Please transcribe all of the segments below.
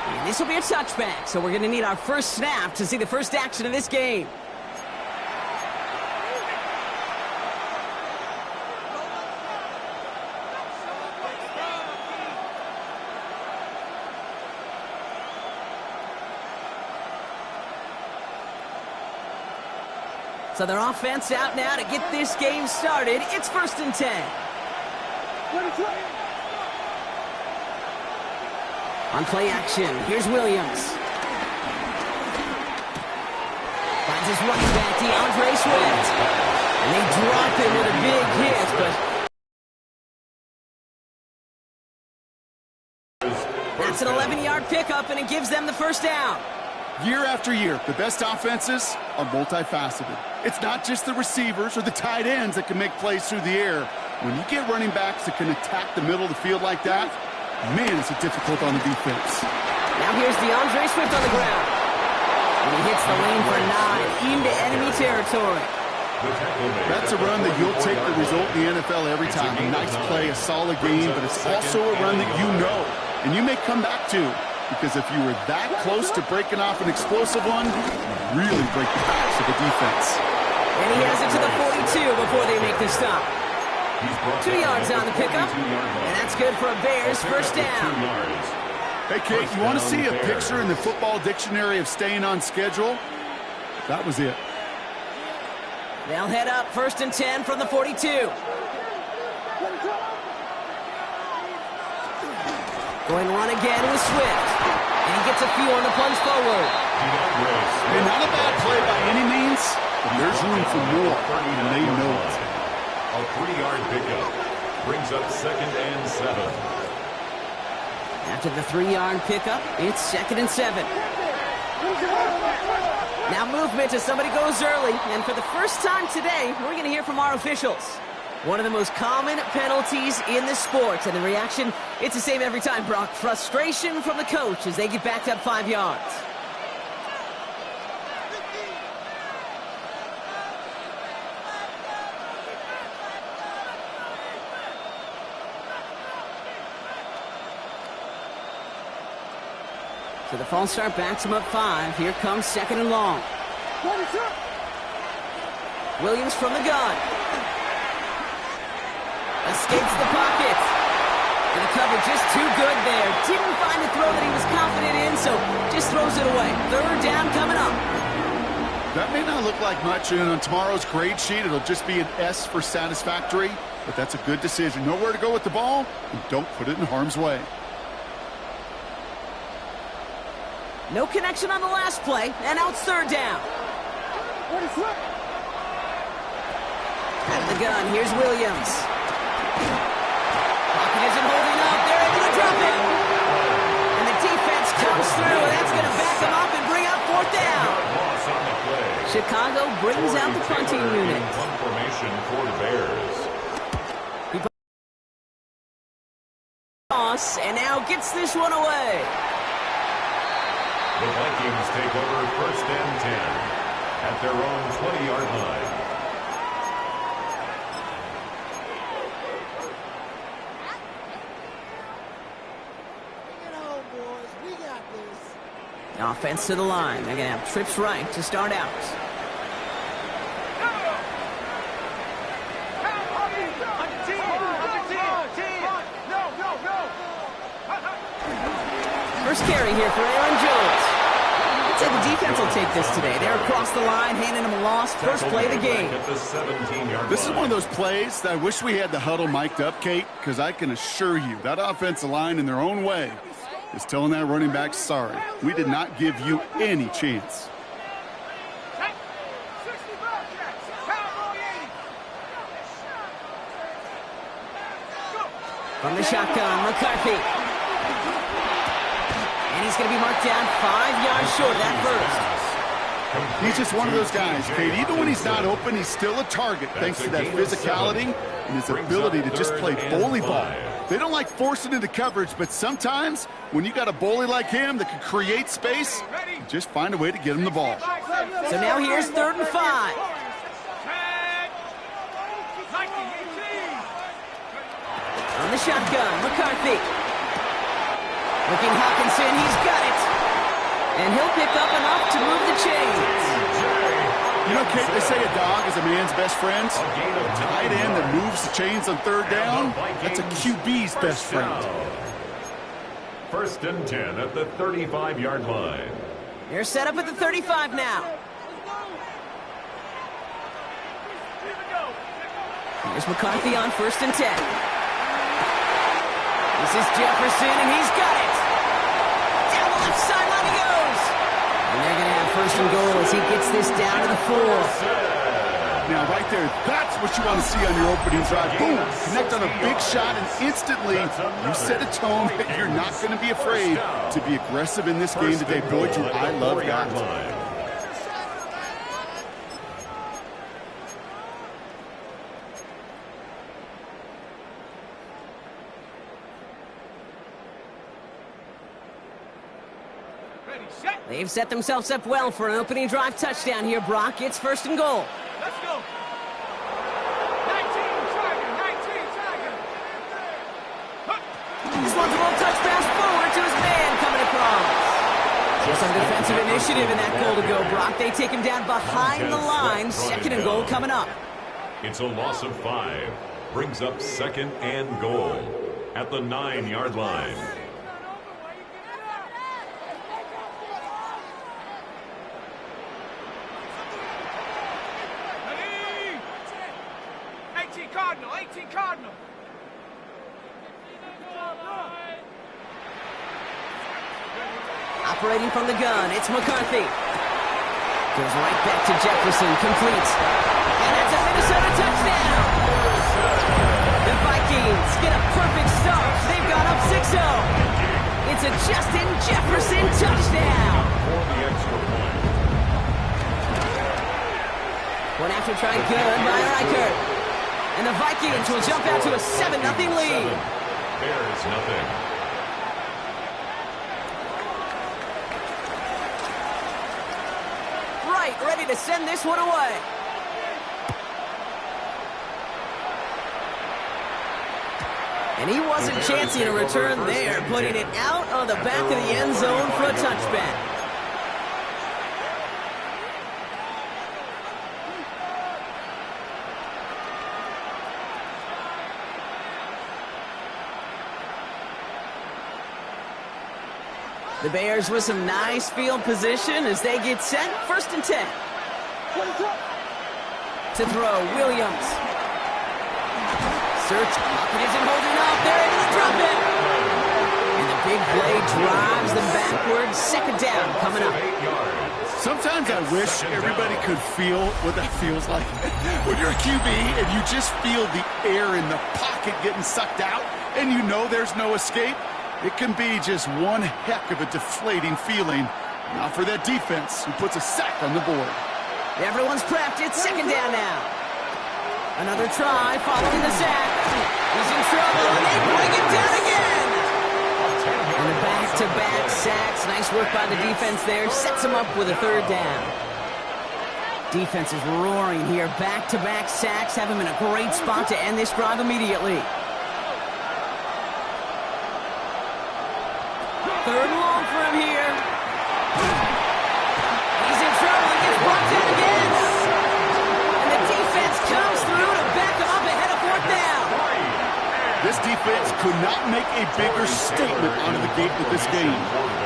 And this will be a touchback, so we're going to need our first snap to see the first action of this game. So their offense out now to get this game started. It's 1st and 10. On play action, here's Williams. Finds his running back, DeAndre Swift. And they drop him with a big hit, but that's an 11-yard pickup, and it gives them the first down. Year after year, the best offenses are multifaceted. It's not just the receivers or the tight ends that can make plays through the air. When you get running backs that can attack the middle of the field like that, man, is it difficult on the defense. Now here's DeAndre Swift on the ground. And he hits the lane for 9 into enemy territory. That's a run that you'll take the result in the NFL every time. A nice play, a solid game, but it's also a run that you know and you may come back to. Because if you were that close to breaking off an explosive one, you really break the backs of the defense. And he has it to the 42 before they make the stop. 2 yards on the pickup, and that's good for a Bears first down. Hey, Kate, you want to see a picture in the football dictionary of staying on schedule? That was it. They'll head up 1st and 10 from the 42. Going to run again with Swift. And he gets a few on the plunge forward. And not a bad play by any means, but there's room for more, and they know it. A 3-yard pickup brings up 2nd and 7. After the 3-yard pickup, it's 2nd and 7. Now movement as somebody goes early, and for the first time today, we're going to hear from our officials. One of the most common penalties in the sport, and the reaction, it's the same every time, Brock. Frustration from the coach as they get backed up 5 yards. So the false start backs him up 5. Here comes 2nd and long. Williams from the gun. Escapes the pocket. And the cover just too good there. Didn't find the throw that he was confident in, so just throws it away. 3rd down coming up. That may not look like much, and on tomorrow's grade sheet, it'll just be an S for satisfactory, but that's a good decision. Know where to go with the ball, and don't put it in harm's way. No connection on the last play, and now it's 3rd down. At the gun, here's Williams. Pocket isn't holding up. They're able to drop it. And the defense comes through, and that's going to back them up and bring up 4th down. Chicago brings out the punting unit. Formation for the Bears. And now gets this one away. The Vikings take over 1st and 10 at their own 20-yard line. Offense to the line. They're going to have trips right to start out. First carry here for Aaron Jones. I'd say the defense will take this today. They're across the line, handing him a loss. First play of the game. This is one of those plays that I wish we had the huddle mic'd up, Kate, because I can assure you that offensive line in their own way is telling that running back, sorry, we did not give you any chance. From the shotgun, McCarthy. And he's going to be marked down 5 yards short of that first. He's just one of those guys, Kate. Even when he's not open, he's still a target thanks to that physicality and his ability to just play bully ball. They don't like forcing into coverage, but sometimes when you got a bully like him that can create space, you just find a way to get him the ball. So now here's 3rd and 5. On the shotgun, McCarthy. Looking Hawkinson, he's got it. And he'll pick up enough to move the chains. You know, Kate, they say a dog is a man's best friend. A tight end that moves the chains on third down, that's a QB's best friend. First and 10 at the 35-yard line. They're set up at the 35 now. Here's McCarthy on first and 10. This is Jefferson, and he's got it. Down the left sideline he goes. And they're going to have first and goal as he gets this down to the 4. Now, right there, that's what you want to see on your opening drive. Boom! Connect on a big shot, and instantly you set a tone that you're not going to be afraid to be aggressive in this game today. Boy, do I love that. They've set themselves up well for an opening drive touchdown here, Brock. It's first and goal. Let's go. 19, Tiger. This one's a little touch pass forward to his man coming across. Some defensive initiative in that goal to go, Brock. They take him down behind the line. Second and goal coming up. It's a loss of 5. Brings up second and goal at the 9-yard line. Cardinal. Operating from the gun, it's McCarthy. Goes right back to Jefferson, complete. And that's a Minnesota touchdown. The Vikings get a perfect start. They've got up 6-0. It's a Justin Jefferson touchdown. For the extra point. One after try good by Reichert. And the Vikings will jump out to a 7-0 lead. Bears nothing. Right, ready to send this one away. And he wasn't chancing a return there, putting it out of the back of the end zone for a touchback. The Bears with some nice field position as they get set. First and 10. To throw, Williams. Search, Lockett isn't holding up. They're able to drop it. And the big play drives them backwards. Second down coming up. Sometimes I wish everybody could feel what that feels like. When you're a QB and you just feel the air in the pocket getting sucked out and you know there's no escape, it can be just one heck of a deflating feeling. Now for that defense who puts a sack on the board. Everyone's prepped. It's second down now. Another try following the sack. He's in trouble, and they bring him down again. And the back-to-back sacks. Nice work by the defense there. Sets him up with a third down. Defense is roaring here. Back-to-back sacks have him in a great spot to end this drive immediately. Third and long for him here. He's in trouble and gets brought down again. And the defense comes through to back him up ahead of fourth down. This defense could not make a bigger statement out of the gate with this game.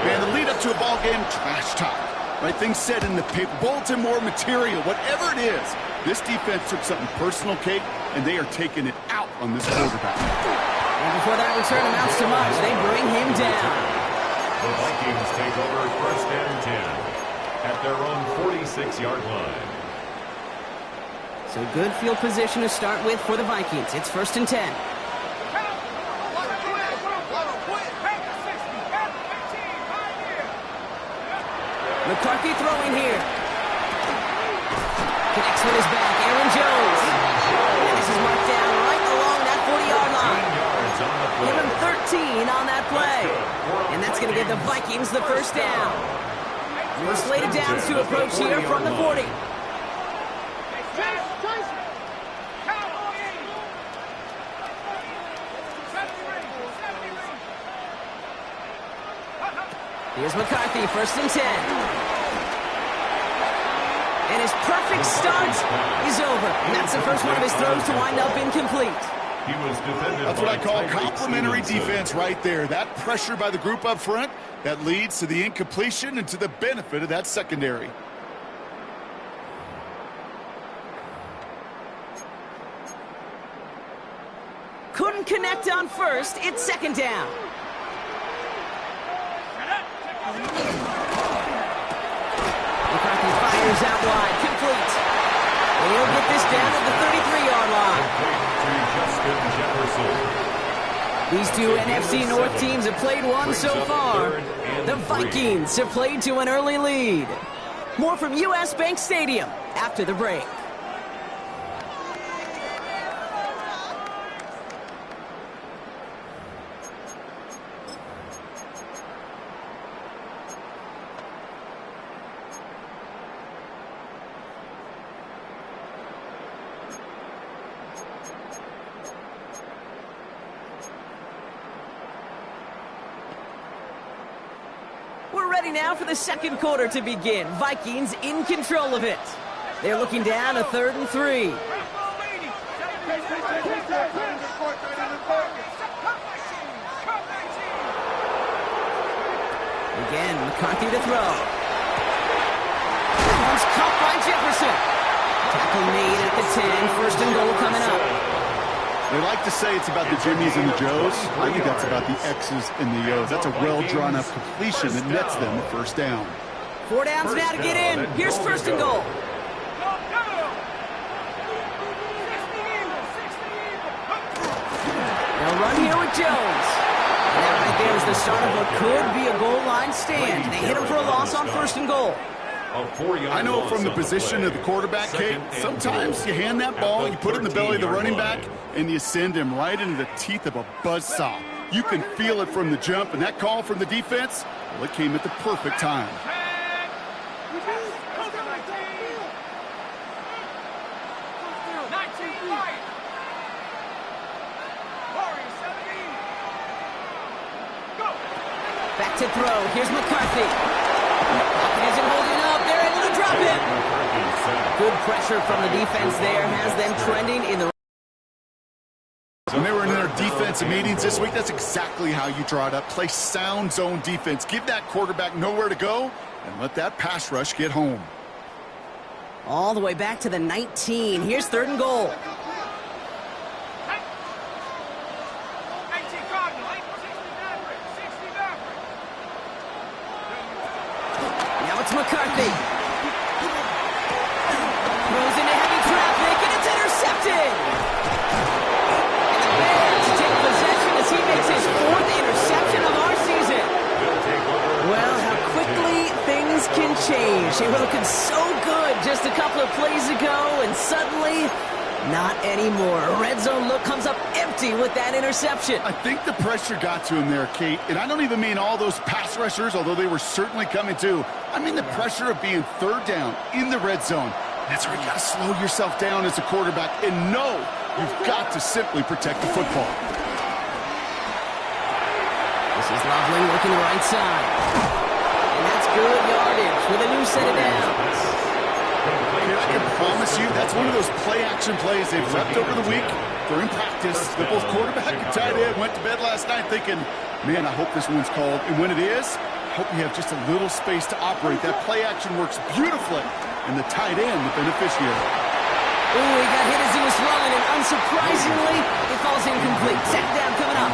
Man, the lead up to a ball game, trash talk. Right, things said in the paper, bulletin board material, whatever it is. This defense took something personal, Kate, and they are taking it out on this quarterback. And before that return amounts to much, they bring him down. The Vikings take over first and 10 at their own 46-yard line. So good field position to start with for the Vikings. It's first and 10. McCarthy throwing here. Connects with his back. Aaron Jones. And this is marked down right along that 40-yard line. Give him 13 on that play. And that's going to give the Vikings the first down. More slated downs to approach here from the 40. Here's McCarthy, 1st and 10. And his perfect start is over. And that's the first one of his throws to wind up incomplete. He was defended. That's what I call Tyree complimentary Stevenson. defense right there. That pressure by the group up front, that leads to the incompletion and to the benefit of that secondary. Couldn't connect on 1st. It's 2nd down. McCarthy fires out wide. Complete. And he'll get this down at the 33-yard line. These two NFC North teams have played one so far. The Vikings have played to an early lead. More from U.S. Bank Stadium after the break. We're ready now for the second quarter to begin. Vikings in control of it. They're looking down a 3rd and 3. Again, McCarthy to throw. One's caught by Jefferson. Tackle made at the 10. 1st and goal coming up. They like to say it's about the Jimmies and the Joes. I think that's about the X's and the O's. That's a well-drawn-up completion that nets them a 1st down. 4 downs now to get in. Here's 1st and goal. They'll run here with Jones. And that right there is the start of what could be a goal line stand. They hit him for a loss on 1st and goal. I know from the position of the quarterback, Kate, sometimes you hand that ball, you put it in the belly of the running back, and you send him right into the teeth of a buzzsaw. You can feel it from the jump, and that call from the defense, well, it came at the perfect time. Back to throw. Here's McCarthy. Pocket isn't holding up. They're able to drop it. Good pressure from the defense there has them trending in the. When they were in their defensive meetings this week, that's exactly how you draw it up. Play sound zone defense. Give that quarterback nowhere to go and let that pass rush get home. All the way back to the 19. Here's 3rd and goal. Now it's McCarthy. Throws into heavy traffic, and it's intercepted. And the Bears take possession as he makes his 4th interception of our season. Well, how quickly things can change. They were looking so good just a couple of plays ago, and suddenly, not anymore. A red zone look comes up empty with that interception. I think the pressure got to him there, Kate. And I don't even mean all those pass rushers, although they were certainly coming too. I mean the pressure of being 3rd down in the red zone. That's where you got to slow yourself down as a quarterback and know you've got to simply protect the football. This is Loveland working the right side. And that's good yardage with a new set of downs. I can promise you that's one of those play-action plays they've repped over the week during practice. The both quarterback and tight end went to bed last night thinking, man, I hope this one's called. And when it is, I hope you have just a little space to operate. That play-action works beautifully, and the tight end, the beneficiary. Ooh, he got hit as he was throwing, and unsurprisingly, it falls incomplete. 2nd down coming up.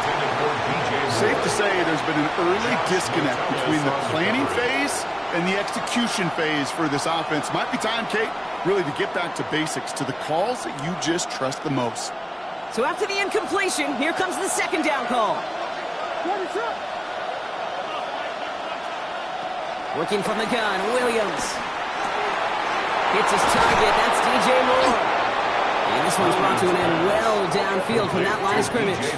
Safe to say there's been an early disconnect between the planning phase and the execution phase for this offense. Might be time, Kate, really to get back to basics, to the calls that you just trust the most. So after the incompletion, here comes the 2nd down call. Working from the gun, Williams. Hits his target, that's DJ Moore. And this one's brought to an end well downfield from that line of scrimmage.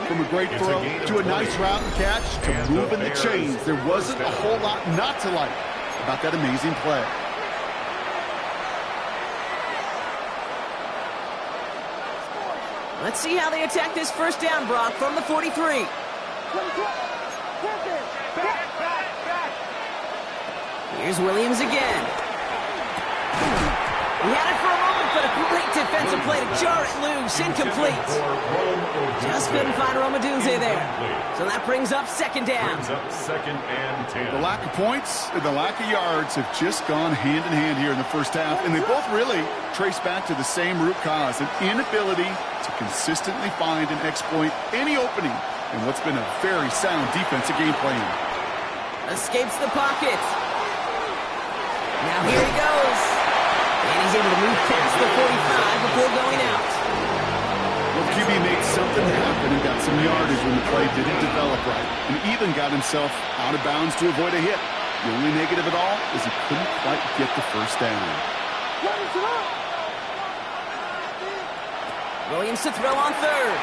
From a great throw to a nice route and catch to moving the chains, there wasn't a whole lot not to like about that amazing play. Let's see how they attack this 1st down, Brock, from the 43. Here's Williams again. He had it for a moment, but a great defensive play to jar it loose. Incomplete. Just couldn't find Romadunze there. So that brings up second down. Second and 10. The lack of points and the lack of yards have just gone hand in hand here in the first half, and they both really trace back to the same root cause, an inability to consistently find and exploit any opening in what's been a very sound defensive game plan. Escapes the pocket. Now here he goes. And he's able to move past the 45 before going out. Well, QB made something happen and got some yardage when the play didn't develop right, and even got himself out of bounds to avoid a hit. The only negative at all is he couldn't quite get the first down. Williams to throw on third.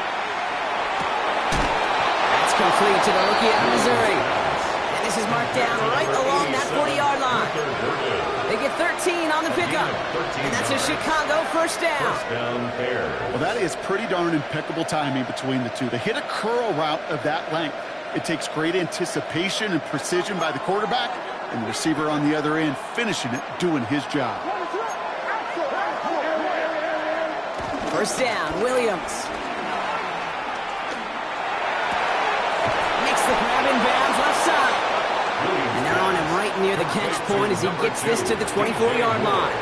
That's complete to the rookie out of Missouri. And this is marked down right along that 40-yard line. They get 13 on the pickup. And that's a Chicago first down. Well, that is pretty darn impeccable timing between the two. They hit a curl route of that length. It takes great anticipation and precision by the quarterback, and the receiver on the other end finishing it, doing his job. First down, Williams. Makes the grab in bounds left side. And they're on him right near the catch point as he gets this to the 24-yard line.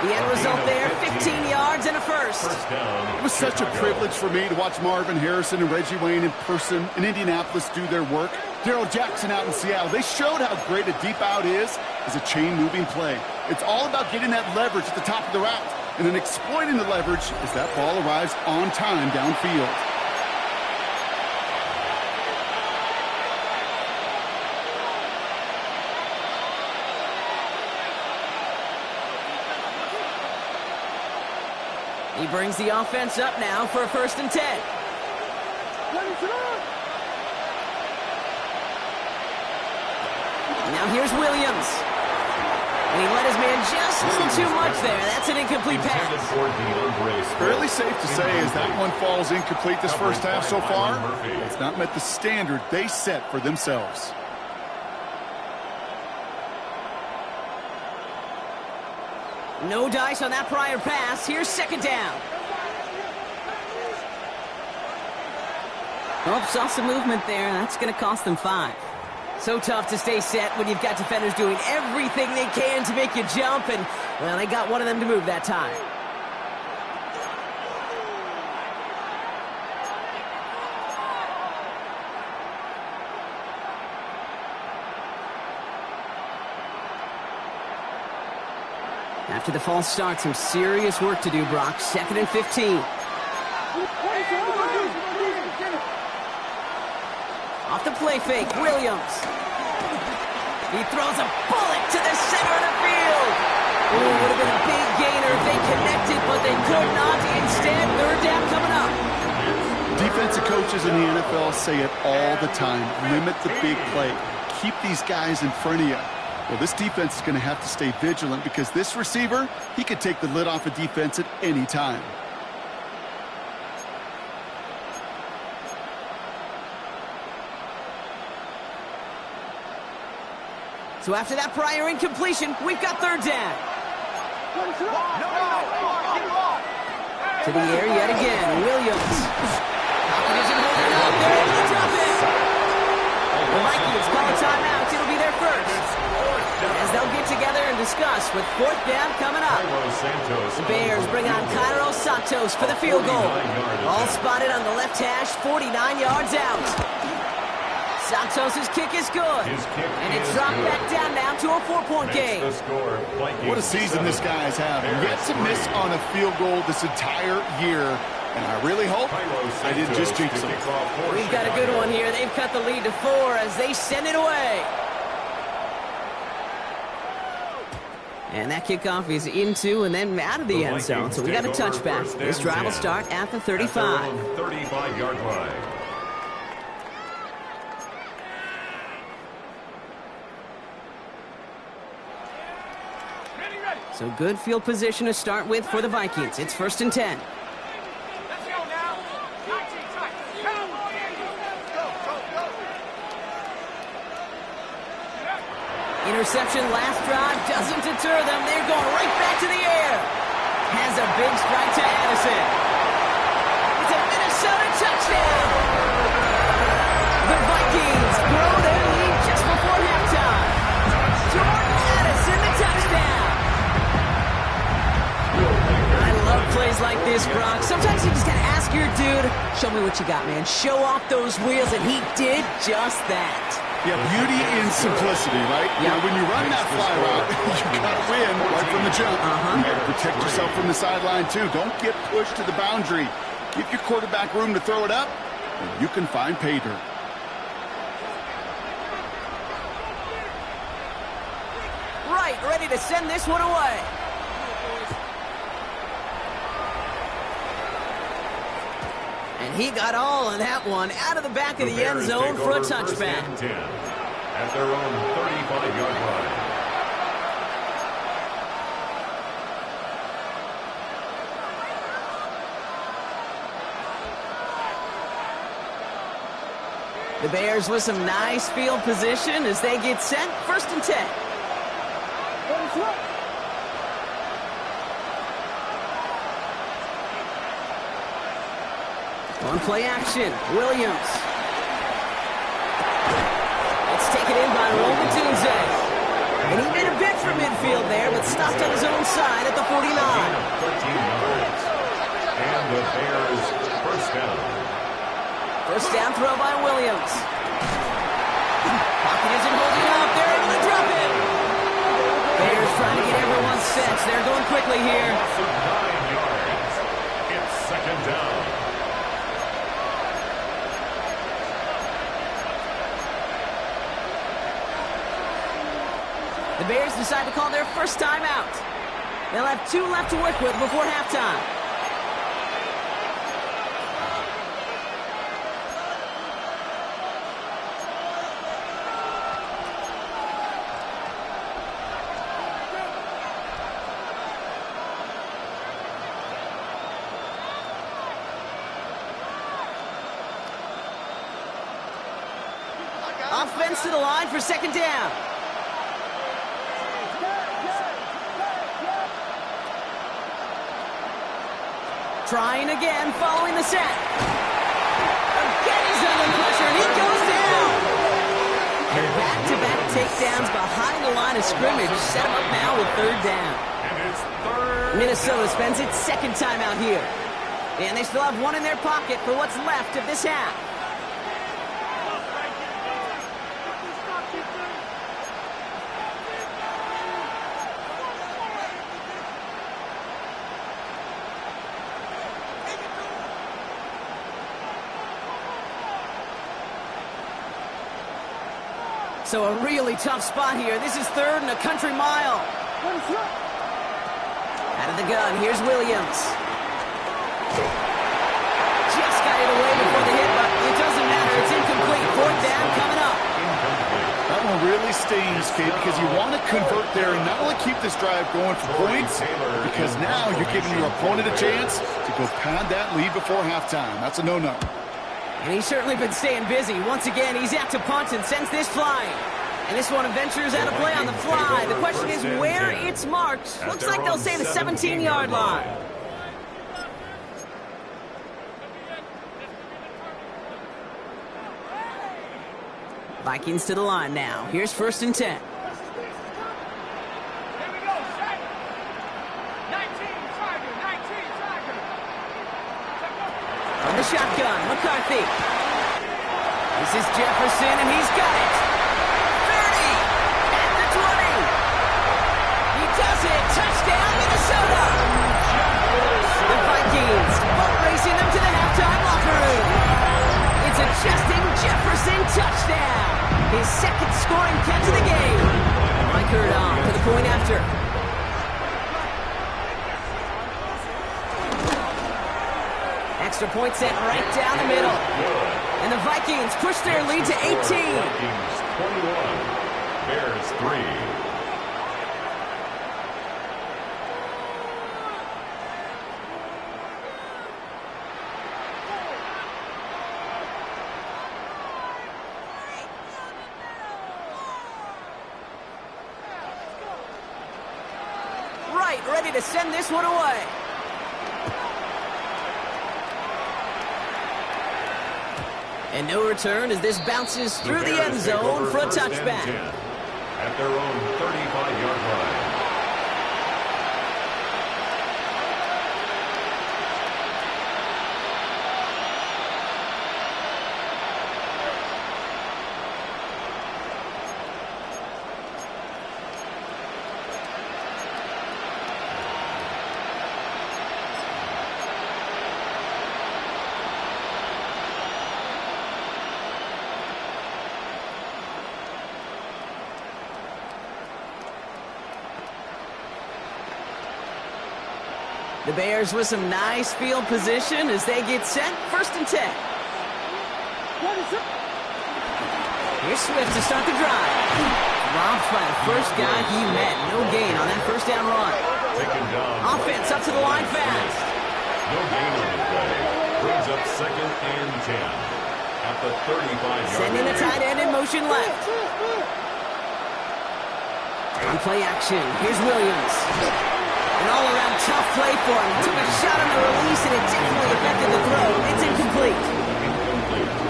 The end result there, 15 yards and a first. It was such a privilege for me to watch Marvin Harrison and Reggie Wayne in person in Indianapolis do their work. Darrell Jackson out in Seattle. They showed how great a deep out is as a chain-moving play. It's all about getting that leverage at the top of the route and then exploiting the leverage as that ball arrives on time downfield. He brings the offense up now for a 1st and 10. Now here's Williams. And he let his man just a little too much there. That's an incomplete pass. Fairly safe to say as that one falls incomplete this first half so far, it's not met the standard they set for themselves. No dice on that prior pass. Here's second down. Oh, saw some movement there. That's going to cost them 5. So tough to stay set when you've got defenders doing everything they can to make you jump, and, well, they got one of them to move that time. After the false start, some serious work to do, Brock. 2nd and 15. Off the play fake, Williams. He throws a bullet to the center of the field. Ooh, would have been a big gainer if they connected, but they could not. Instead, 3rd down coming up. Defensive coaches in the NFL say it all the time. Limit the big play. Keep these guys in front of you. Well, this defense is going to have to stay vigilant because this receiver, he could take the lid off a defense at any time. So after that prior incompletion, we've got 3rd down. To the air yet again, Williams. Competition holding up. They're able to drop it. The Vikings call a timeout. It'll be their first. As they'll get together and discuss with 4th down coming up. The Bears bring on Cairo Santos for the field goal. All spotted on the left hash, 49 yards out. Santos' kick is good. And it's dropped back down now to a 4-point game. What a season this guy's having. Yet to miss on a field goal this entire year. And I really hope I didn't just jinx him. We've got a good one here. They've cut the lead to 4 as they send it away. And that kickoff is into and then out of the end zone. So we got a touchback. This drive will start at the 35. 35-yard line. So good field position to start with for the Vikings. It's 1st and 10. Let's go now. 19 tight. Cowboy Eagles. Go, go, go. Interception last drive doesn't deter them. They're going right back to the air. Has a big strike to Addison. It's a Minnesota touchdown. The Vikings grow their lead just before halftime. Jordan Addison, the touchdown. I love plays like this, Brock. Sometimes you just got to ask your dude, show me what you got, man. Show off those wheels, and he did just that. Yeah, beauty in simplicity, right? Yeah. When you run that fly route, you got to win right from the jump. You got to protect yourself from the sideline, too. Don't get pushed to the boundary. Give your quarterback room to throw it up, and you can find pay dirt. Right, ready to send this one away. And he got all of that one out of the back of the end zone for a touchback. At their own 35-yard line. The Bears with some nice field position as they get set. 1st and 10. On play action, Williams. It's taken in by Roman Tunze. And he made a bit from midfield there, but stopped on his own side at the 49. 13 yards. And the Bears first down. First down throw by Williams. Pocket isn't holding up. They're able to drop it. Bears trying to get everyone set. They're going quickly here. 9 yards. It's 2nd down. The Bears decide to call their first timeout. They'll have 2 left to work with before halftime. Offense to the line for 2nd down. Trying again, following the set. Again, he's under pressure, and he goes down. And back-to-back takedowns behind the line of scrimmage. Set him up now with 3rd down. And it's 3rd. Minnesota spends its 2nd timeout here. And they still have 1 in their pocket for what's left of this half. So a really tough spot here. This is 3rd and a country mile. Out of the gun, here's Williams. Just got it away before the hit, but it doesn't matter. It's incomplete. 4th down coming up. That one really stings, Kate, because you want to convert there and not only keep this drive going for points, because now you're giving your opponent a chance to go pad that lead before halftime. That's a no-no. And he's certainly been staying busy. Once again, he's out to punt and sends this flying. And this one ventures out of play on the fly. The question is where it's marked. Looks like they'll say the 17-yard line. Vikings to the line now. Here's 1st and 10. Here we go, set. 19 Tiger, 19 Tiger. From the shotgun, McCarthy. This is Jefferson, and he's got it. 30 at the 20. He does it. Touchdown, Minnesota. The Vikings boat racing them to the halftime locker room. It's a Justin Jefferson touchdown. His 2nd scoring catch of the game. Mike Hurd on for the point after. Extra point sent right down the middle. And the Vikings push their lead to 18. Vikings 21, Bears 3. right, ready to send this one away. And no return as this bounces through the end zone for a touchback. At their own 35-yard line. The Bears with some nice field position as they get set. 1st and 10. Here's Swift to start the drive. Robbed by the first guy he met. No gain on that first down run. Offense up to the line fast. No gain on the play. Brings up 2nd and 10. At the 35-yard line. Sending the tight end in motion left. On play action, here's Williams. An all-around tough play for him. Took a shot on the release, and it definitely affected the throw. It's incomplete.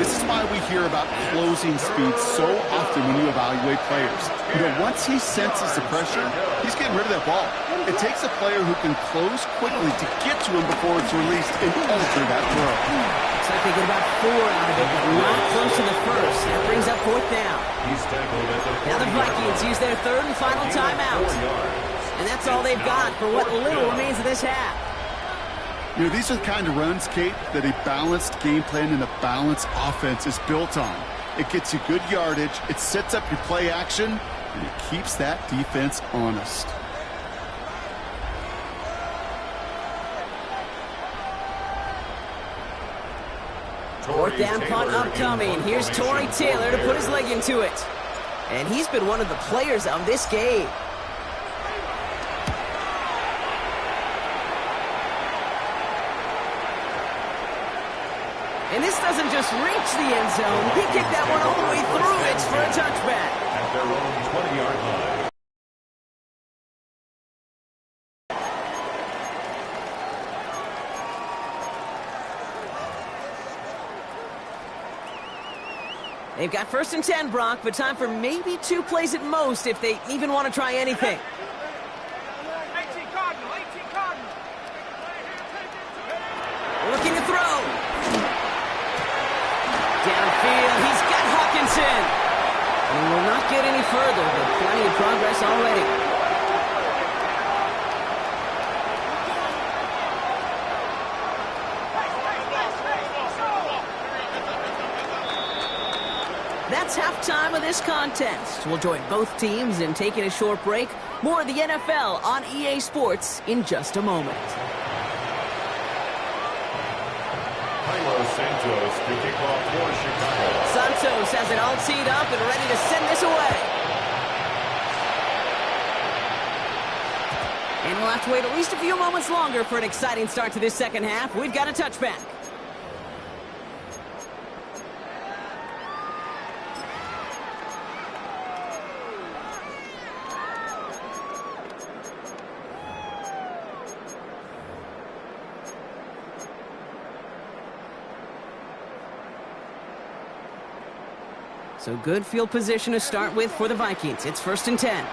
This is why we hear about closing speed so often when you evaluate players. You know, once he senses the pressure, he's getting rid of that ball. It takes a player who can close quickly to get to him before it's released and alter that throw. Looks like they get about 4 out of it, but not close to the first. That brings up 4th down. He's tackled at the 40. Now the Vikings use their 3rd and final timeout. And that's all they've got for what little remains of this half. You know, these are the kind of runs, Kate, that a balanced game plan and a balanced offense is built on. It gets you good yardage, it sets up your play action, and it keeps that defense honest. Fourth down punt upcoming. Here's Torrey Taylor to put his leg into it. And he's been one of the players of this game. And this doesn't just reach the end zone. He kicked that one all the way through. It's for a touchback. At their own 20-yard line. They've got 1st and 10, Brock, but time for maybe 2 plays at most if they even want to try anything. 18 Cardinal, 18 Cardinal. Looking to throw. Downfield, he's got Hawkinson. And will not get any further, but plenty of progress already. That's halftime of this contest. We'll join both teams in taking a short break. More of the NFL on EA Sports in just a moment. Santos to kick off for Chicago. Santos has it all teed up and ready to send this away. And we'll have to wait at least a few moments longer for an exciting start to this second half. We've got a touchback. So good field position to start with for the Vikings. It's 1st and 10.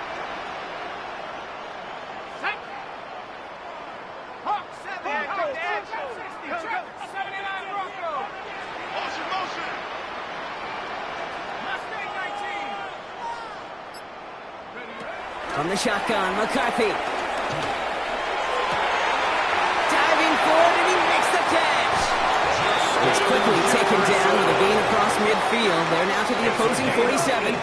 From the shotgun, McCarthy. Diving forward, and he makes the catch. It's quickly taken down with a gain across midfield. They're now to the opposing 47.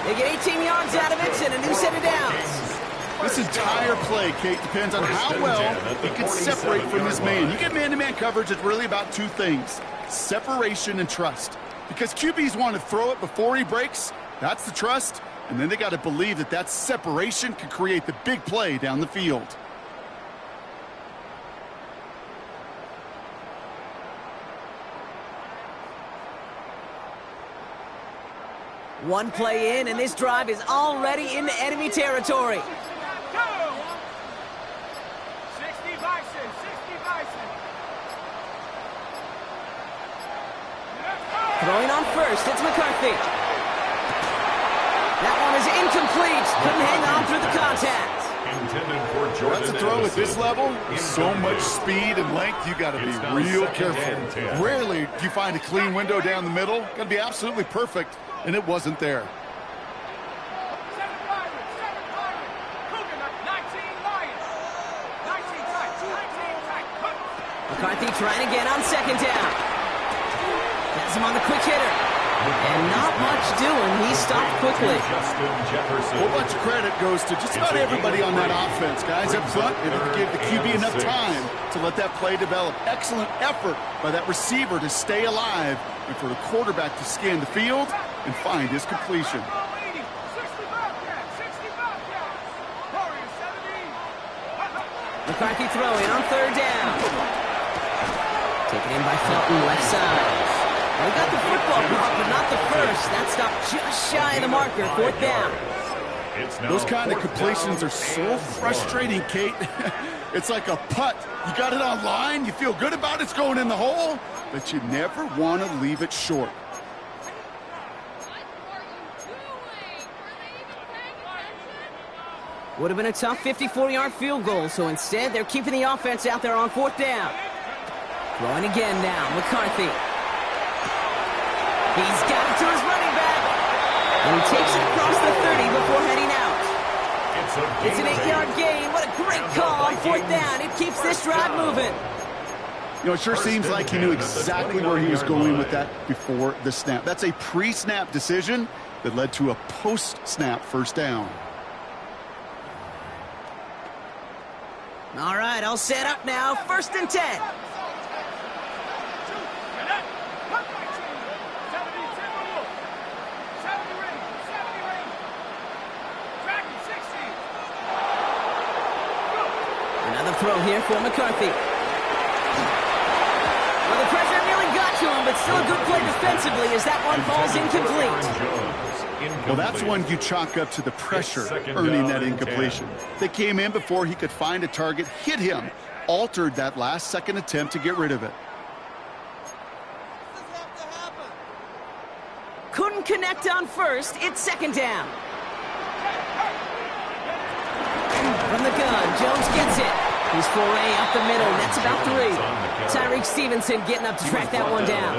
They get 18 yards out of it and a new set of downs. This entire play, Kate, depends on how well he can separate from his man. You get man-to-man coverage, it's really about 2 things: separation and trust. Because QBs want to throw it before he breaks. That's the trust. And then they got to believe that that separation can create the big play down the field. One play in, and this drive is already into enemy territory. Throwing on first, it's McCarthy. That one is incomplete. Couldn't hang on through the contact. That's a throw at this level. So much speed and length, you got to be real careful. Rarely do you find a clean window down the middle. Got to be absolutely perfect, and it wasn't there. McCarthy trying again on second down. Has him on the quick hitter. And not much doing. He stopped quickly. A whole bunch of credit goes to just about everybody on that offense. Guys up front, they didn't give the QB enough time to let that play develop. Excellent effort by that receiver to stay alive and for the quarterback to scan the field and find his completion. McCarthy throwing on third down. Taken in by Felton, left side. They got the football block, but not the first. That stopped just shy of the marker, fourth down. Those kind of completions are so frustrating, Kate. It's like a putt. You got it on line, you feel good about it's going in the hole, but you never want to leave it short. Would have been a tough 54-yard field goal, so instead they're keeping the offense out there on fourth down. Throwing again now, McCarthy. He's got it to his running back. And he takes it across the 30 before heading out. It's an 8-yard gain. What a great call on fourth down. It keeps this drive moving. You know, it sure seems like he knew exactly where he was going with that before the snap. That's a pre-snap decision that led to a post-snap first down. All right, all set up now. First and 10. Another throw here for McCarthy. Well, the pressure nearly got to him, but still a good play defensively as that one falls incomplete. Well, that's one you chalk up to the pressure earning that incompletion. They came in before he could find a target, hit him, altered that last-second attempt to get rid of it. Couldn't connect on first. It's second down. From the gun, Jones gets it. He's 4A up the middle. That's about 3. Tyreek Stevenson getting up to track that one down.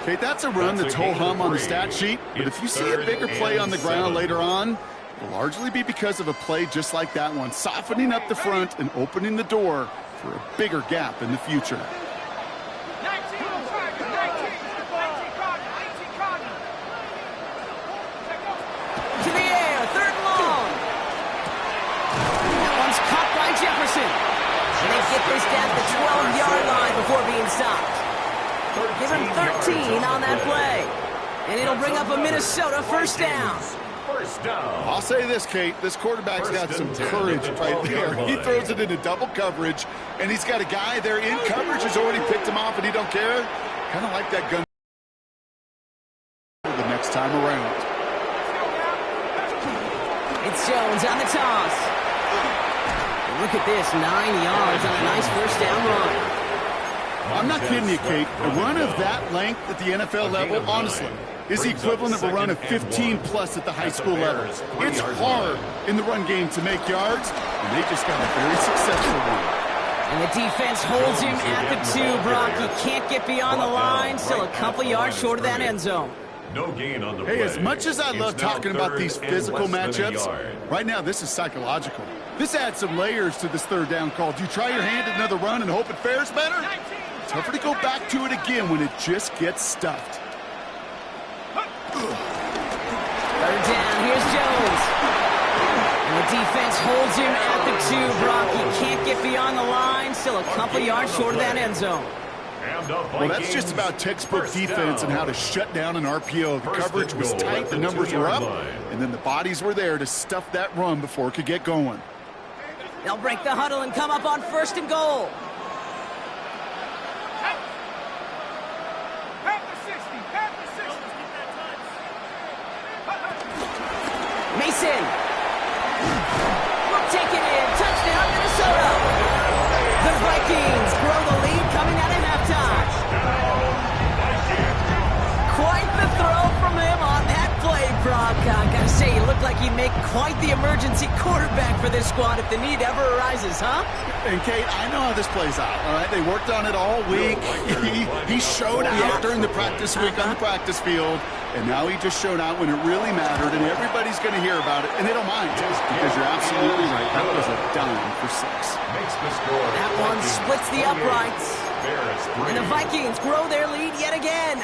Okay, that's a run that's ho-hum on the stat sheet, but if you see a bigger play on the ground later on, it'll largely be because of a play just like that one, softening up the front and opening the door for a bigger gap in the future. To the air, third and long. That one's caught by Jefferson. And they get this down to the 12-yard line before being stopped. Give him 13 on that play. And it'll bring up a Minnesota first down. I'll say this, Kate. This quarterback's got some courage right there. He throws it into double coverage, and he's got a guy there in coverage who's already picked him off, and he don't care. Kind of like that gun the next time around. It's Jones on the toss. And look at this, 9 yards on a nice first down run. I'm not kidding you, Kate. A run of that length at the NFL level, honestly, is the equivalent of a run of 15-plus at the high school level. It's hard in the run game to make yards, and they just got a very successful one. And the defense holds him at the 2, Brock. He can't get beyond the line. Still a couple yards short of that end zone. No gain on the play. Hey, as much as I love talking about these physical matchups, right now this is psychological. This adds some layers to this third down call. Do you try your hand at another run and hope it fares better? Tougher to go back to it again when it just gets stuffed. Third down, here's Jones. And the defense holds him at the 2, Brock. He can't get beyond the line. Still a couple yards short of that end zone. Well, that's just about textbook defense and how to shut down an RPO. The coverage was tight, the numbers were up, and then the bodies were there to stuff that run before it could get going. They'll break the huddle and come up on first and goal. Mason. Taken in. Touchdown, Minnesota. The Vikings grow the lead coming out at halftime. God, gotta say, you look like you'd make quite the emergency quarterback for this squad if the need ever arises, huh? And, Kate, I know how this plays out, all right? They worked on it all week. He showed out during the practice week on the practice field, and now he just showed out when it really mattered, and everybody's going to hear about it, and they don't mind, because you're absolutely right. That was a dime for 6. That one splits the uprights, and the Vikings grow their lead yet again.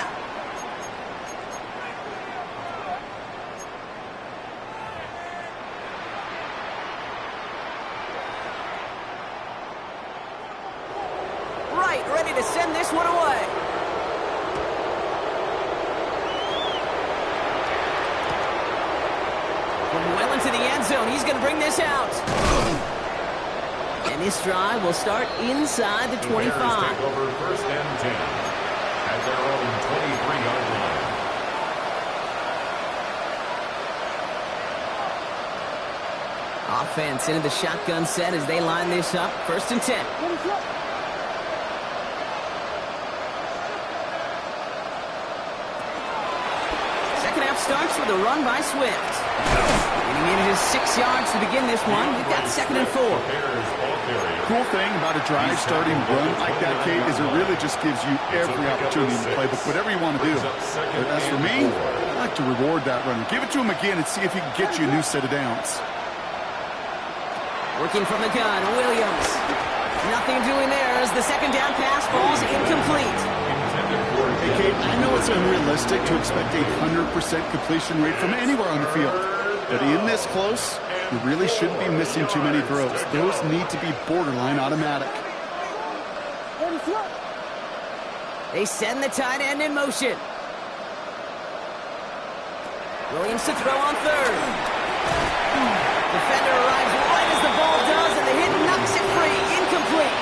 Ready to send this one away. From well into the end zone, he's going to bring this out. And this drive will start inside the 25. Take over first and 10 at their own 23-yard line. Offense into the shotgun set as they line this up. First and 10. Starts with a run by Swift. And he manages 6 yards to begin this one. We've got 2nd and 4. Cool thing about a drive starting run like that, Kate, is it really just gives you every opportunity in the playbook, whatever you want to do. But as for me, I like to reward that runner. Give it to him again and see if he can get you a new set of downs. Working from the gun, Williams. Nothing doing there as the second down pass falls incomplete. Hey, Kate, I know it's unrealistic to expect a 100% completion rate from anywhere on the field. But in this close, you really shouldn't be missing too many throws. Those need to be borderline automatic. They send the tight end in motion. Williams to throw on 3rd. Defender arrives right as the ball does, and the hit knocks it free. Incomplete.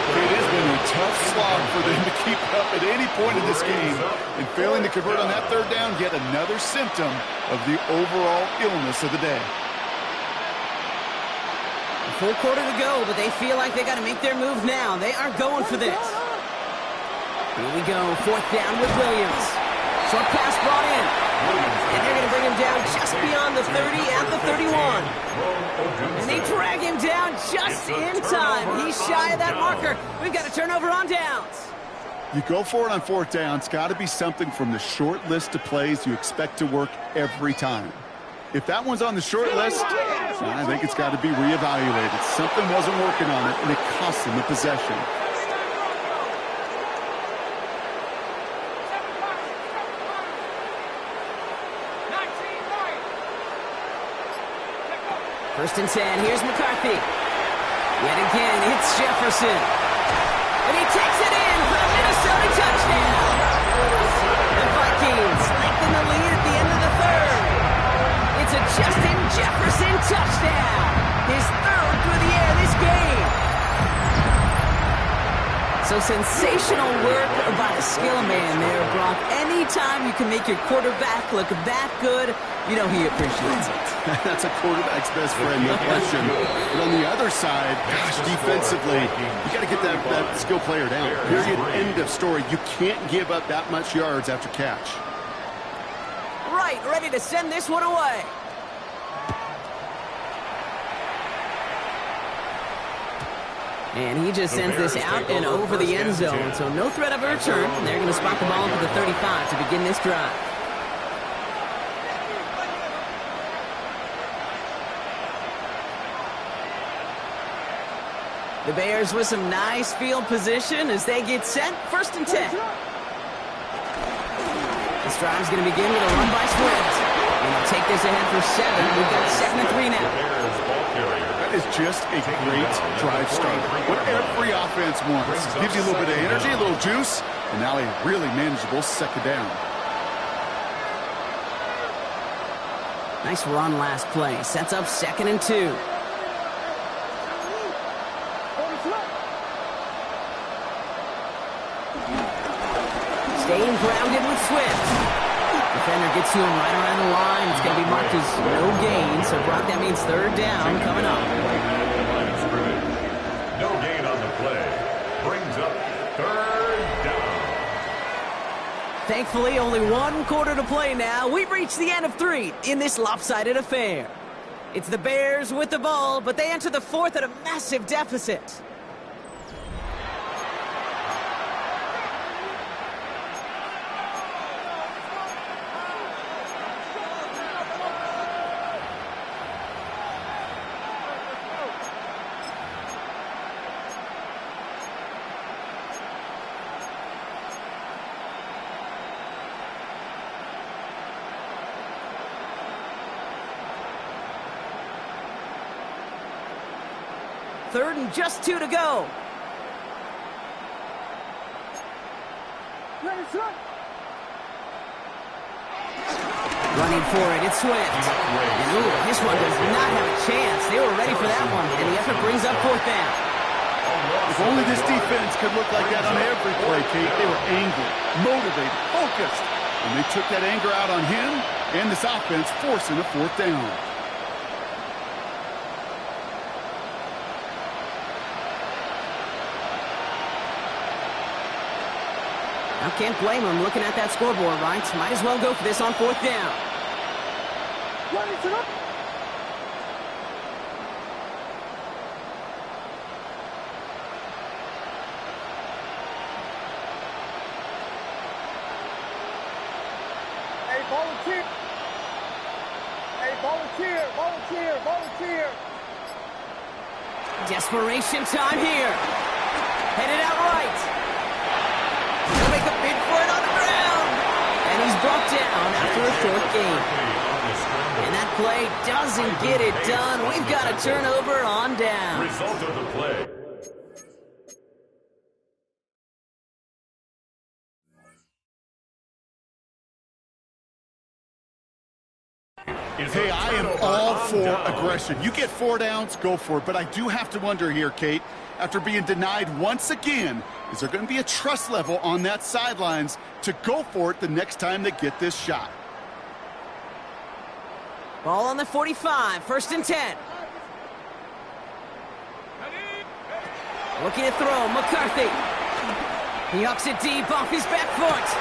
It has been a tough slog for them to keep up at any point in this game. And failing to convert on that 3rd down, yet another symptom of the overall illness of the day. A full quarter to go, but they feel like they got to make their move now. They are going for this. Here we go, 4th down with Williams. Short pass brought in. And they're going to bring him down just beyond the 30 at the 31. And they drag him down just in time. He's shy of that marker. We've got a turnover on downs. You go for it on 4th down. It's got to be something from the short list of plays you expect to work every time. If that one's on the short list, I think it's got to be reevaluated. Something wasn't working on it, and it cost them the possession. First and 10, here's McCarthy. Yet again, it's Jefferson. And he takes it in for a Minnesota touchdown. The Vikings lengthen the lead at the end of the 3rd. It's a Justin Jefferson touchdown. His 3rd through the air this game. So sensational work by the skill man there, Brock. Anytime you can make your quarterback look that good, you know he appreciates it. That's a quarterback's best friend, no question. But on the other side, gosh, defensively, you got to get that skill player down. Period. End of story. You can't give up that much yards after catch. Right, ready to send this one away. And he just sends this out and over the end zone. So no threat of a return. They're going to spot the ball into the 35 to begin this drive. The Bears with some nice field position as they get set. First and 10. This drive's going to begin with a run by Swift. And they'll take this ahead for 7. We've got 2nd and 3 now. That is just a great drive start. What every offense wants. Gives you a little bit of energy, a little juice, and now a really manageable 2nd down. Nice run last play. Sets up 2nd and 2. Staying grounded with Swift. Defender gets to him right around the line. It's going to be marked as no gain. So, Brock, that means 3rd down coming up. No gain on the play. Brings up 3rd down. Thankfully, only one quarter to play now. We've reached the end of 3 in this lopsided affair. It's the Bears with the ball, but they enter the 4th at a massive deficit. Third and just 2 to go. Running for it, it's Swift. And ooh, this one does not have a chance. They were ready for that one, and the effort brings up 4th down. If only this defense could look like that on every play, Kate. They were angry, motivated, focused. And they took that anger out on him and this offense, forcing a 4th down. I can't blame him looking at that scoreboard, right? Might as well go for this on 4th down. Hey, volunteer. Hey, volunteer. Desperation time here. Headed out right. He'll make a bid for it on the ground. And he's brought down after a 4th game. And that play doesn't get it done. We've got a turnover on down. Result of the play. Hey, I am all for aggression. You get 4 downs, go for it. But I do have to wonder here, Kate, after being denied once again, is there going to be a trust level on that sidelines to go for it the next time they get this shot? Ball on the 45, 1st and 10. Looking to throw, McCarthy. He hucks it deep off his back foot.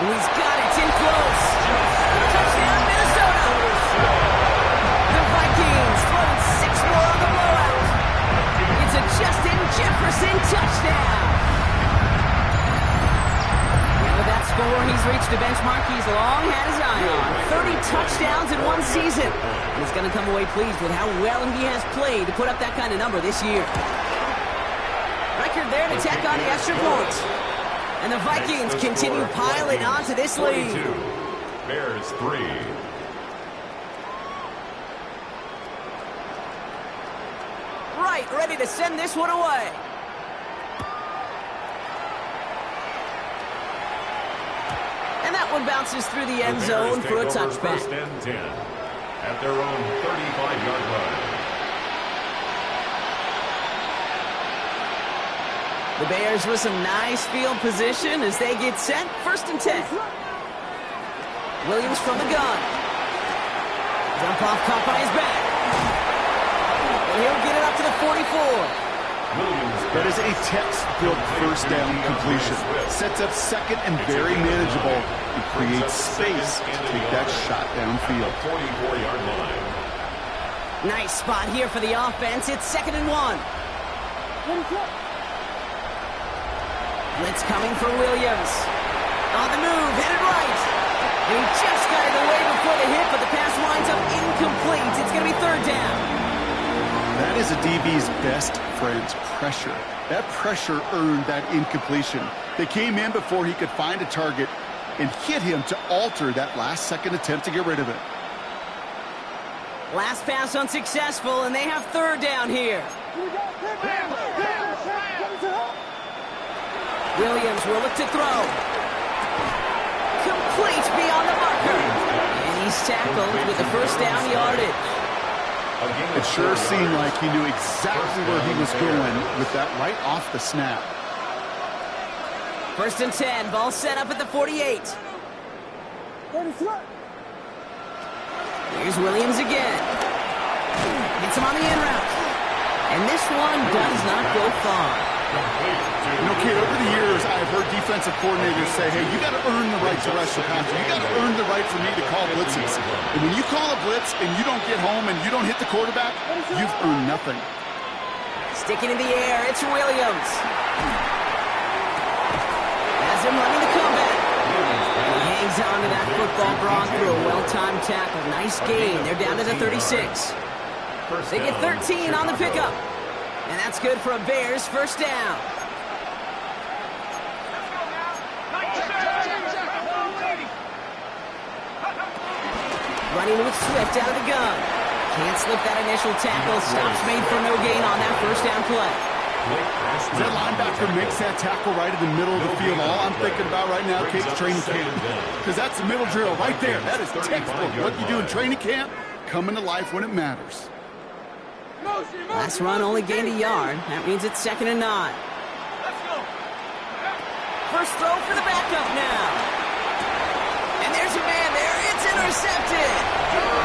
And he's got it, it's in close. Touchdown, Minnesota! The Vikings throwing 6 more on the blowout. It's a Justin Jefferson touchdown. And with that score, he's reached a benchmark he's long had his eye on. 30 touchdowns in one season. And he's going to come away pleased with how well he has played to put up that kind of number this year. Record there to tack on the extra point. And the Vikings continue piling onto this lead. Bears 3. Right, ready to send this one away. And that one bounces through the end zone for a touchback. 1st and 10 at their own 35-yard line. The Bears with some nice field position as they get set. 1st and 10. Williams from the gun. Jump off, caught by his back. And he'll get it up to the 44. That is a text-built 1st down completion. Sets up 2nd and very manageable and creates space to take that shot downfield. 44-yard line. Nice spot here for the offense. It's 2nd and 1. Blitz coming for Williams. On the move, headed right. And he just got it away before the hit, but the pass winds up incomplete. It's going to be 3rd down. That is a DB's best friend's pressure. That pressure earned that incompletion. They came in before he could find a target and hit him to alter that last-second attempt to get rid of it. Last pass unsuccessful, and they have 3rd down here. Williams will look to throw. Complete beyond the marker. And he's tackled with the 1st down yardage. It sure seemed like he knew exactly where he was going with that right off the snap. 1st and 10, ball set up at the 48. Here's Williams again. Gets him on the in route. And this one does not go far. You know, kid, over the years, I've heard defensive coordinators say, hey, you got to earn the right to rush your passer. You got to earn the right for me to call blitzes. And when you call a blitz and you don't get home and you don't hit the quarterback, you've earned nothing. Sticking in the air, it's Williams. Has him running the comeback. And he hangs on to that football, Brock, through a well-timed tackle. Nice gain. They're down to the 36. They get 13 on the pickup. And that's good for a Bears first down. Running with Swift out of the gun. Can't slip that initial tackle. Stops made for no gain on that first down play. That linebacker makes that tackle right in the middle of the field. All I'm thinking about right now, Kate's training camp. Because that's the middle drill right there. That is textbook. What you do in training camp, coming to life when it matters. Last run only gained a yard. That means it's 2nd and 9. First throw for the backup now. And there's a man there. It's intercepted.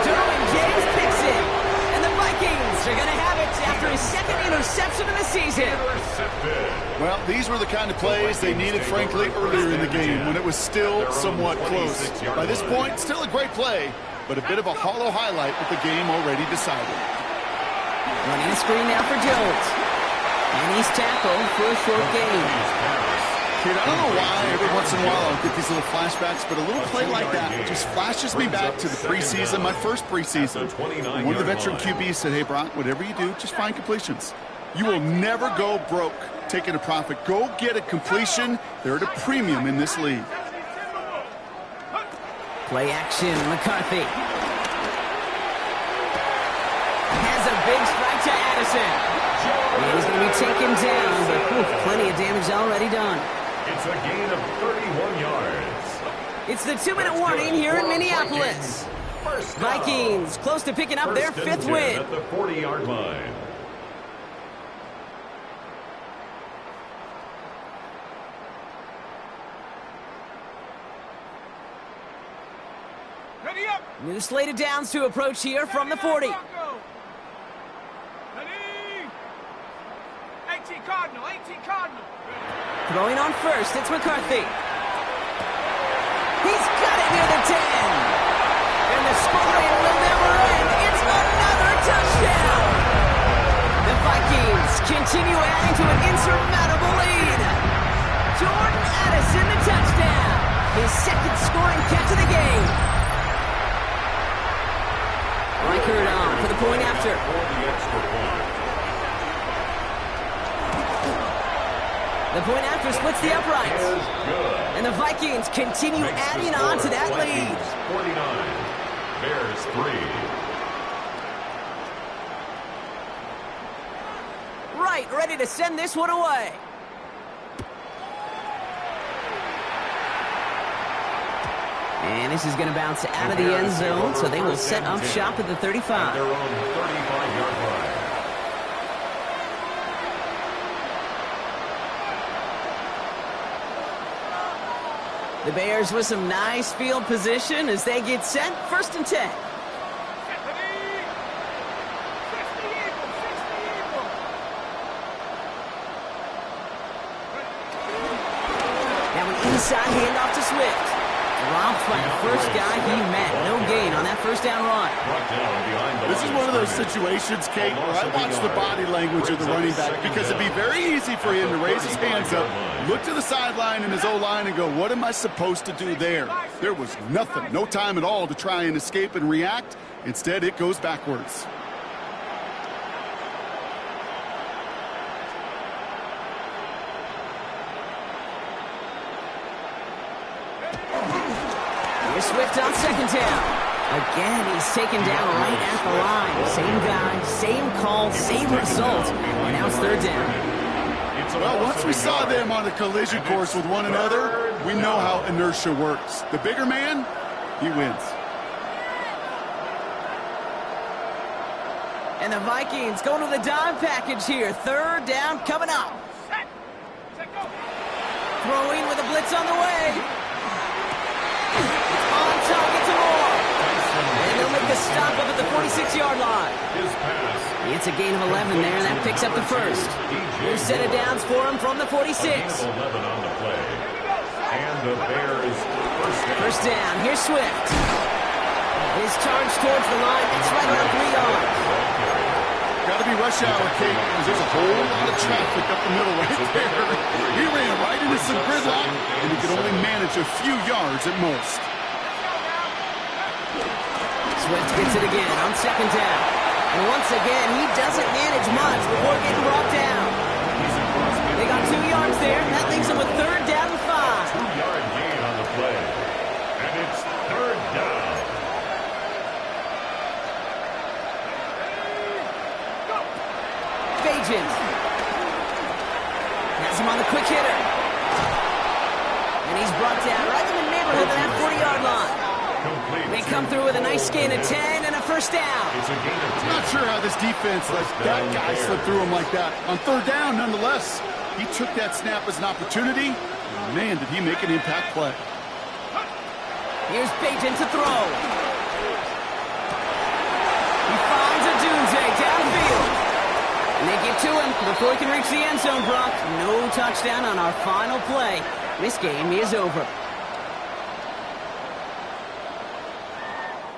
Derwin James picks it. And the Vikings are going to have it after his 2nd interception of the season. Well, these were the kind of plays they needed, frankly, earlier in the game when it was still somewhat close. By this point, still a great play, but a bit of a hollow highlight with the game already decided. Running a screen now for Jones. And he's tackled for a short gain. Kid, I don't know why every once in a while I'll get these little flashbacks, but a little play like that just flashes me back to the preseason, my first preseason. And one of the veteran QBs said, hey, Brock, whatever you do, just find completions. You will never go broke taking a profit. Go get a completion. They're at a premium in this league. Play action, McCarthy. Has a big strike to Addison. And he's going to be taken down, but plenty of damage already done. It's a gain of 31 yards. It's the 2-minute warning here in Minneapolis. Vikings close to picking up their 5th win. At the 40-yard line. Ready up. New slate of downs to approach here from the 40. Ready. 18 Cardinal, 18 Cardinal. Throwing on first, it's McCarthy. He's got it near the 10. And the scoring will never end. It's another touchdown. The Vikings continue adding to an insurmountable lead. Jordan Addison, the touchdown. His 2nd scoring catch of the game. Reichert on for the point after. The point after splits the uprights. And the Vikings continue adding on to that lead. 49. Bears 3. Right, ready to send this one away. And this is going to bounce out of the end zone, so they will set up shop at the 35. Their own 35-yard line. The Bears with some nice field position as they get set. 1st and 10. Now an inside handoff to Swift. Dropped by the first guy he met. No gain on that first down run. This is one of those situations, Kate, where I watch the body language of the running back because it'd be very easy for him to raise his hands up, look to the sideline in his O-line and go, what am I supposed to do there? There was nothing, no time at all to try and escape and react. Instead, it goes backwards. Here's Swift on 2nd down. Again, he's taken down right at the line. Same guy, same call, same result. And now it's 3rd down. Well, once we saw them on a collision course with one another, we know how inertia works. The bigger man, he wins. And the Vikings going to the dime package here. 3rd down coming up. Throwing with a blitz on the way. On target to Moore. And they'll make the stop up at the 46-yard line. His pass. It's a gain of 11 there, and that picks up the first. New set of downs for him from the 46. A gain of 11 on the play. And the Bears First down. Here's Swift. His charge towards the line. That's right around 3 yards. Got to be rush hour, Kate, because there's a whole lot of traffic up the middle right there. He ran right into some gridlock, and he could only manage a few yards at most. Swift gets it again on second down. And once again, he doesn't manage much before getting brought down. They got 2 yards there, and that leaves them with third down and 5. 2-yard gain on the play. And it's third down. Bagent has him on the quick hitter. And he's brought down right in the neighborhood of that 40-yard line. They come through with a nice gain of 10 and a first down. It's a gain of 10. I'm not sure how this defense let that guy slip through him like that. On third down, nonetheless, he took that snap as an opportunity. And man, did he make an impact play. Here's Bagent to throw. He finds a Dunze downfield. And they get to him before he can reach the end zone, Brock. No touchdown on our final play. This game is over.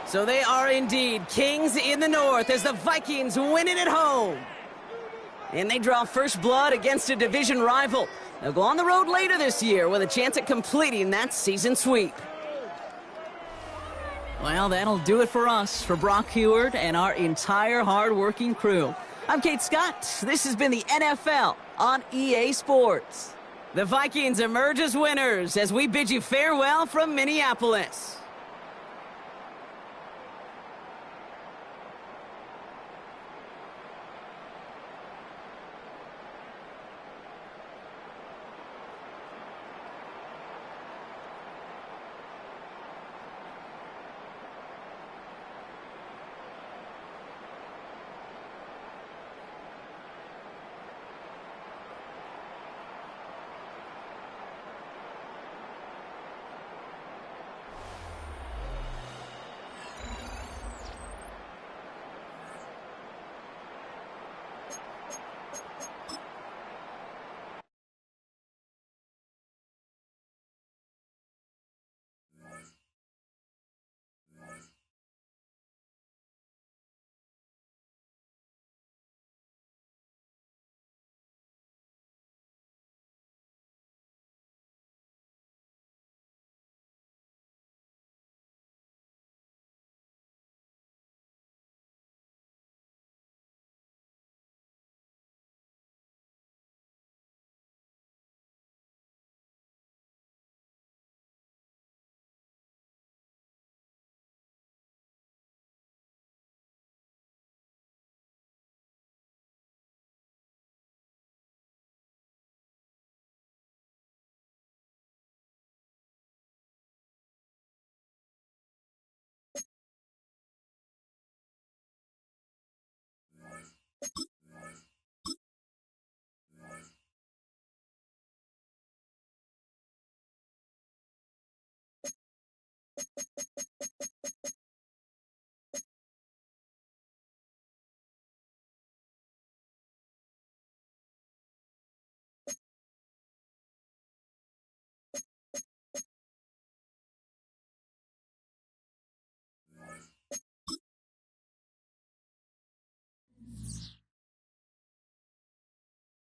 So they are indeed kings in the north as the Vikings win it at home. And they draw first blood against a division rival. They'll go on the road later this year with a chance at completing that season sweep. Well, that'll do it for us, for Brock Heward and our entire hard-working crew. I'm Kate Scott. This has been the NFL on EA Sports. The Vikings emerge as winners as we bid you farewell from Minneapolis.